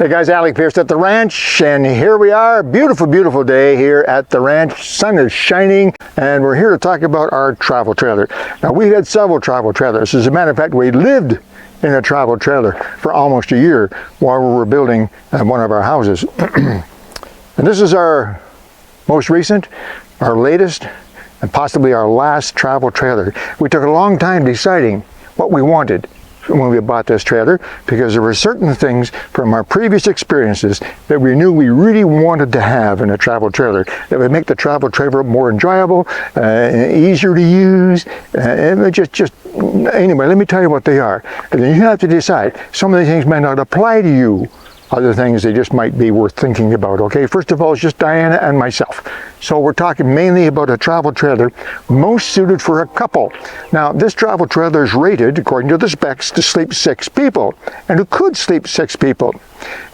Hey guys, Alec Peirce at the ranch, and here we are. Beautiful, beautiful day here at the ranch. Sun is shining, and we're here to talk about our travel trailer. Now, we've had several travel trailers. As a matter of fact, we lived in a travel trailer for almost a year while we were building one of our houses. And this is our most recent, our latest, and possibly our last travel trailer. We took a long time deciding what we wanted when we bought this trailer, because there were certain things from our previous experiences that we knew we really wanted to have in a travel trailer that would make the travel trailer more enjoyable, easier to use, and just anyway, let me tell you what they are. And then you have to decide. Some of these things may not apply to you. Other things they just might be worth thinking about. Okay, first of all, it's just Diana and myself. So we're talking mainly about a travel trailer most suited for a couple. Now, this travel trailer is rated, according to the specs, to sleep 6 people, and it could sleep 6 people.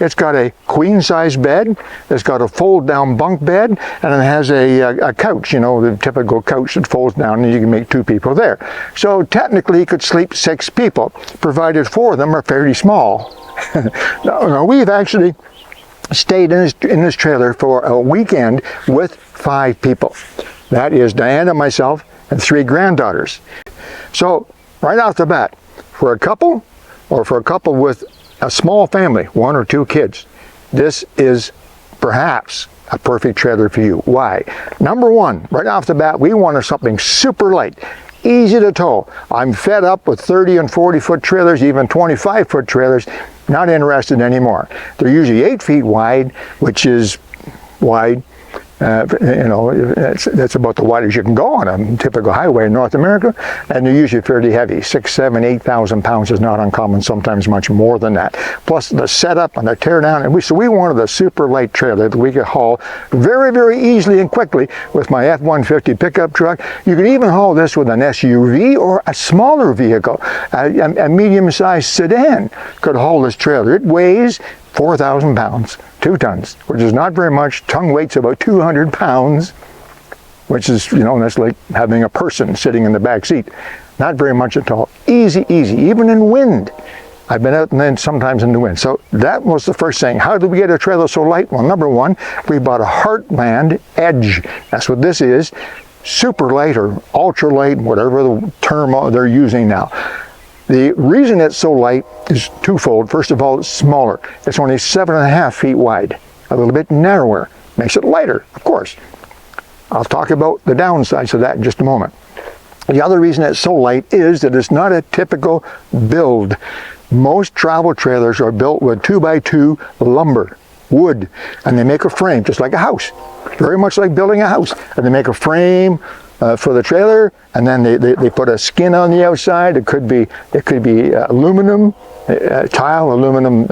It's got a queen-size bed, it's got a fold-down bunk bed, and it has a couch, you know, the typical couch that folds down, and you can make 2 people there. So technically, it could sleep 6 people, provided 4 of them are fairly small. No, we've actually stayed in this trailer for a weekend with 5 people. That is Diana, myself, and 3 granddaughters. So right off the bat, for a couple, or for a couple with a small family, 1 or 2 kids, this is perhaps a perfect trailer for you. Why? Number one, right off the bat, we wanted something super light, easy to tow. I'm fed up with 30 and 40-foot trailers, even 25-foot trailers. Not interested anymore. They're usually 8 feet wide, which is wide. You know, that's about the widest you can go on a typical highway in North America, and they're usually fairly heavy. 6, 7, 8,000 pounds is not uncommon, sometimes much more than that. Plus the setup and the tear down, and so we wanted a super light trailer that we could haul very, very easily and quickly with my F-150 pickup truck. You can even haul this with an SUV or a smaller vehicle. A medium-sized sedan could haul this trailer. It weighs 4,000 pounds, 2 tons, which is not very much. Tongue weight's about 200 pounds, which is, you know, that's like having a person sitting in the back seat. Not very much at all. Easy, easy, even in wind. I've been out and then sometimes in the wind. So that was the first thing. How did we get a trailer so light? Well, number one, we bought a Heartland Edge. That's what this is. Super light or ultra light, whatever the term they're using now. The reason it's so light is twofold. First of all, it's smaller. It's only 7.5 feet wide, a little bit narrower. Makes it lighter, of course. I'll talk about the downsides of that in just a moment. The other reason it's so light is that it's not a typical build. Most travel trailers are built with 2x2 lumber, wood, and they make a frame, just like a house. Very much like building a house. And they make a frame for the trailer, and then they put a skin on the outside. It could be aluminum, tile, aluminum,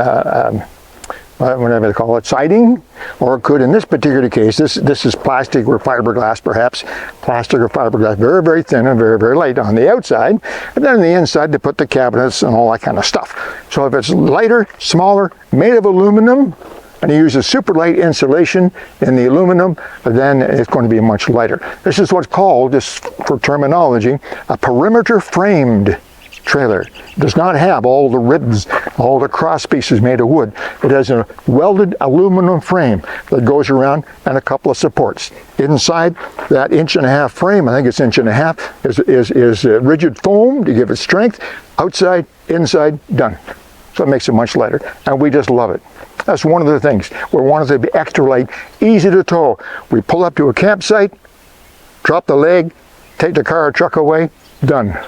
whatever they call it, siding, or it could, in this particular case, this is plastic or fiberglass, perhaps. Plastic or fiberglass, very, very thin and very, very light on the outside. And then on the inside, they put the cabinets and all that kind of stuff. So if it's lighter, smaller, made of aluminum, and you use a super light insulation in the aluminum, then it's going to be much lighter. This is what's called, just for terminology, a perimeter framed trailer. It does not have all the ribs, all the cross pieces made of wood. It has a welded aluminum frame that goes around and a couple of supports. Inside that 1.5-inch frame, I think it's 1.5 inches, is rigid foam to give it strength. Outside, inside, done. So it makes it much lighter, and we just love it. That's one of the things. We want it to be extra light, easy to tow. We pull up to a campsite, drop the leg, take the car or truck away, done.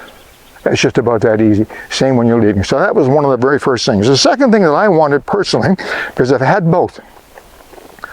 It's just about that easy. Same when you're leaving. So that was one of the very first things. The second thing that I wanted personally, because I've had both,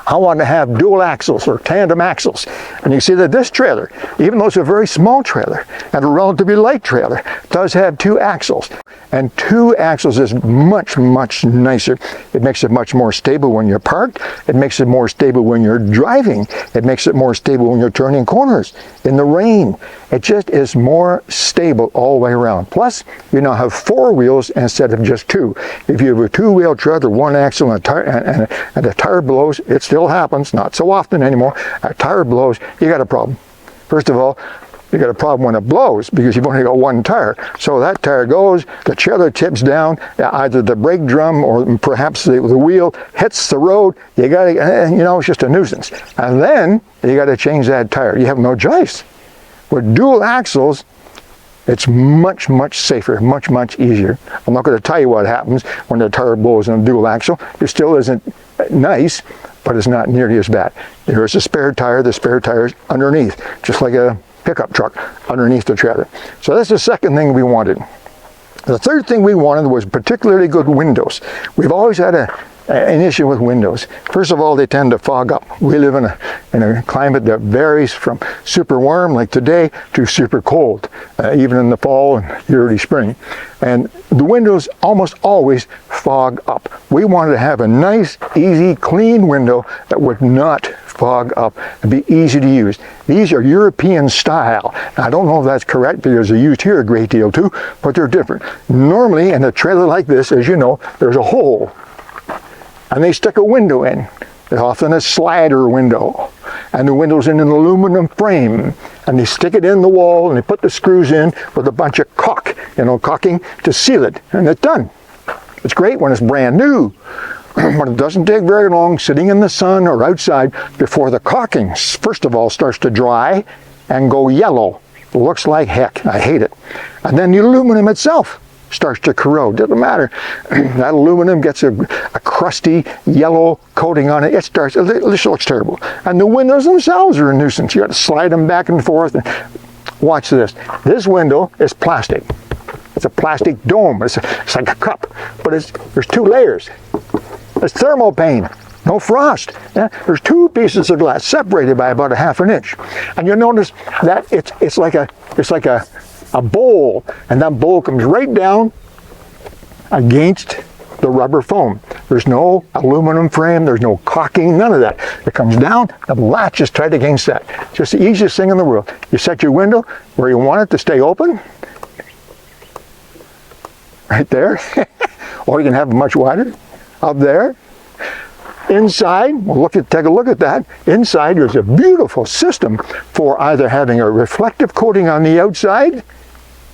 I wanted to have dual axles or tandem axles. And you see that this trailer, even though it's a very small trailer and a relatively light trailer, does have 2 axles. And 2 axles is much, much nicer. It makes it much more stable when you're parked. It makes it more stable when you're driving. It makes it more stable when you're turning corners in the rain. It just is more stable all the way around. Plus, you now have 4 wheels instead of just 2. If you have a 2-wheel trailer, 1 axle and a tire blows, it still happens, not so often anymore. A tire blows, you got a problem. First of all, You got a problem when it blows because you've only got one tire. So that tire goes, the trailer tips down, either the brake drum or perhaps the wheel hits the road. You got to, you know, it's just a nuisance. And then you got to change that tire. You have no choice. With dual axles, it's much, much safer, much, much easier. I'm not going to tell you what happens when the tire blows on a dual axle. It still isn't nice, but it's not nearly as bad. There's a spare tire. The spare tire is underneath, just like a pickup truck underneath the trailer. So that's the second thing we wanted. The third thing we wanted was particularly good windows. We've always had an issue with windows. First of all, they tend to fog up. We live in a climate that varies from super warm like today to super cold, even in the fall and the early spring. And the windows almost always fog up. We wanted to have a nice, easy, clean window that would not fog up and be easy to use. These are European style. I don't know if that's correct because they're used here a great deal too, but they're different. Normally in a trailer like this, as you know, there's a hole and they stick a window in. It's often a slider window, and the window's in an aluminum frame, and they stick it in the wall and they put the screws in with a bunch of caulking to seal it, and it's done. It's great when it's brand new, but it doesn't take very long sitting in the sun or outside before the caulking, first of all, starts to dry and go yellow. It looks like heck. I hate it. And then the aluminum itself starts to corrode. Doesn't matter. That aluminum gets a crusty yellow coating on it. It just looks terrible. And the windows themselves are a nuisance. You got to slide them back and forth. And watch this. This window is plastic. It's a plastic dome. It's like a cup, but there's two layers. It's thermopane. No frost. Yeah? There's two pieces of glass separated by about a half an inch, and you'll notice that it's like a bowl, and that bowl comes right down against the rubber foam. There's no aluminum frame, there's no caulking, none of that. It comes down, the latch is tight against that. Just the easiest thing in the world. You set your window where you want it to stay open, right there, or you can have it much wider, up there. Inside, take a look at that. Inside, there's a beautiful system for either having a reflective coating on the outside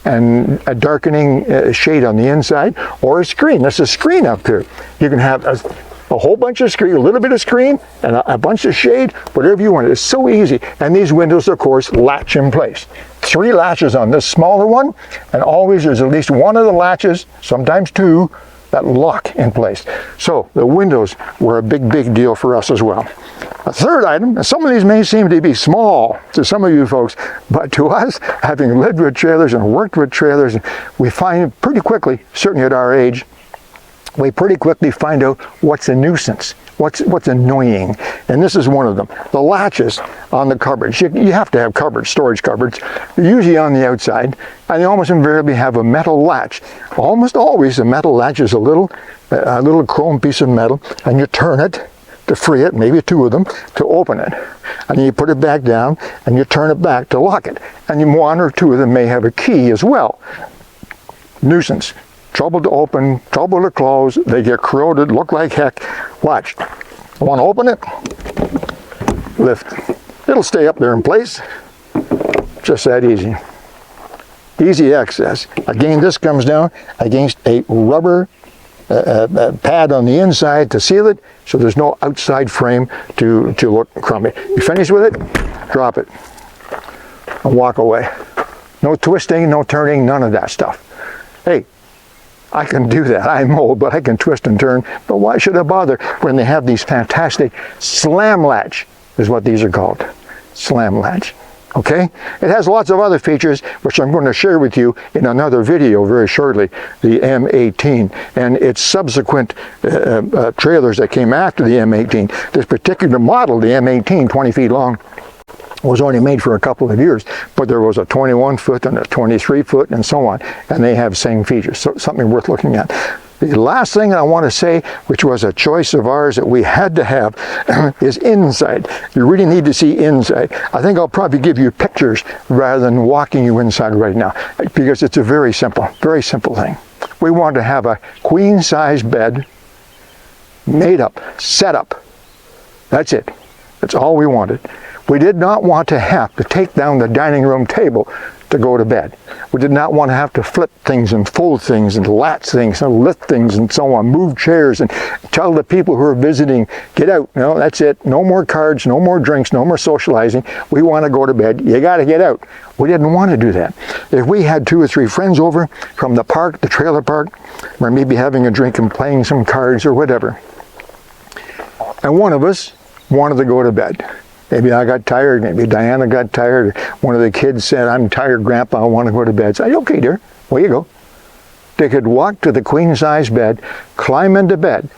and a darkening shade on the inside, or a screen. There's a screen up here. You can have a whole bunch of screen, a little bit of screen, and a bunch of shade, whatever you want. It's so easy. And these windows, of course, latch in place. 3 latches on this smaller one, and always there's at least one of the latches, sometimes 2, that lock in place. So the windows were a big, big deal for us as well. A third item, and some of these may seem to be small to some of you folks, but to us, having lived with trailers and worked with trailers, we find pretty quickly, certainly at our age, we pretty quickly find out what's a nuisance, what's annoying, and this is one of them. The latches on the cupboards. You have to have cupboards, storage cupboards, usually on the outside, and they almost invariably have a metal latch. Almost always the metal latch is a little chrome piece of metal, and you turn it to free it, maybe 2 of them, to open it. And then you put it back down, and you turn it back to lock it. And 1 or 2 of them may have a key as well. Nuisance. Trouble to open, trouble to close, they get corroded, look like heck. Watch. I want to open it, lift. It'll stay up there in place. Just that easy. Easy access. Again, this comes down against a rubber pad on the inside to seal it, so there's no outside frame to look crummy. You finish with it, drop it, and walk away. No twisting, no turning, none of that stuff. Hey, I can do that. I'm old, but I can twist and turn. But why should I bother when they have these fantastic slam latch, is what these are called. Slam latch. Okay? It has lots of other features, which I'm going to share with you in another video very shortly, the M18 and its subsequent trailers that came after the M18. This particular model, the M18, 20 feet long, was only made for a couple of years, but there was a 21-foot and a 23-foot and so on, and they have same features, so something worth looking at. The last thing I want to say, which was a choice of ours that we had to have, is inside. You really need to see inside. I think I'll probably give you pictures rather than walking you inside right now, because it's a very simple thing. We want to have a queen-size bed made up, set up. That's it. That's all we wanted. We did not want to have to take down the dining room table to go to bed. We did not want to have to flip things and fold things and latch things and lift things and so on, move chairs and tell the people who are visiting, get out, no, that's it, no more cards, no more drinks, no more socializing, we want to go to bed, you got to get out. We didn't want to do that. If we had 2 or 3 friends over from the park, the trailer park, or maybe having a drink and playing some cards or whatever, and one of us wanted to go to bed. Maybe I got tired, maybe Diana got tired, one of the kids said, I'm tired, Grandpa, I want to go to bed. Say, okay, dear, where you go. They could walk to the queen-size bed, climb into bed.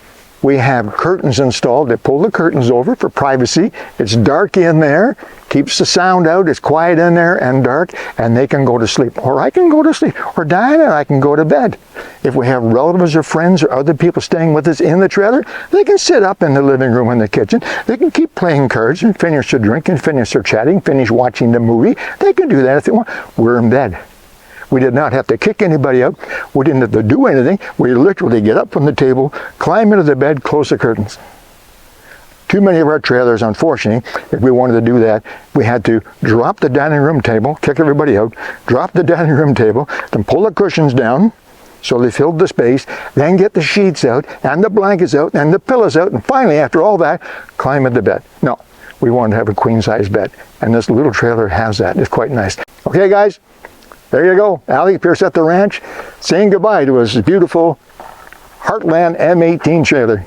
We have curtains installed that pull the curtains over for privacy. It's dark in there, keeps the sound out, it's quiet in there and dark, and they can go to sleep. Or I can go to sleep, or Diana and I can go to bed. If we have relatives or friends or other people staying with us in the trailer, they can sit up in the living room and the kitchen. They can keep playing cards and finish their drink and finish their chatting, finish watching the movie. They can do that if they want. We're in bed. We did not have to kick anybody out. We didn't have to do anything. We literally get up from the table, climb into the bed, close the curtains. Too many of our trailers, unfortunately, if we wanted to do that, we had to drop the dining room table, kick everybody out, drop the dining room table, then pull the cushions down so they filled the space, then get the sheets out, and the blankets out, and the pillows out, and finally, after all that, climb into bed. No, we wanted to have a queen-size bed, and this little trailer has that. It's quite nice. Okay, guys? There you go, Alec, Peirce at the ranch, saying goodbye to his beautiful Heartland M18 trailer.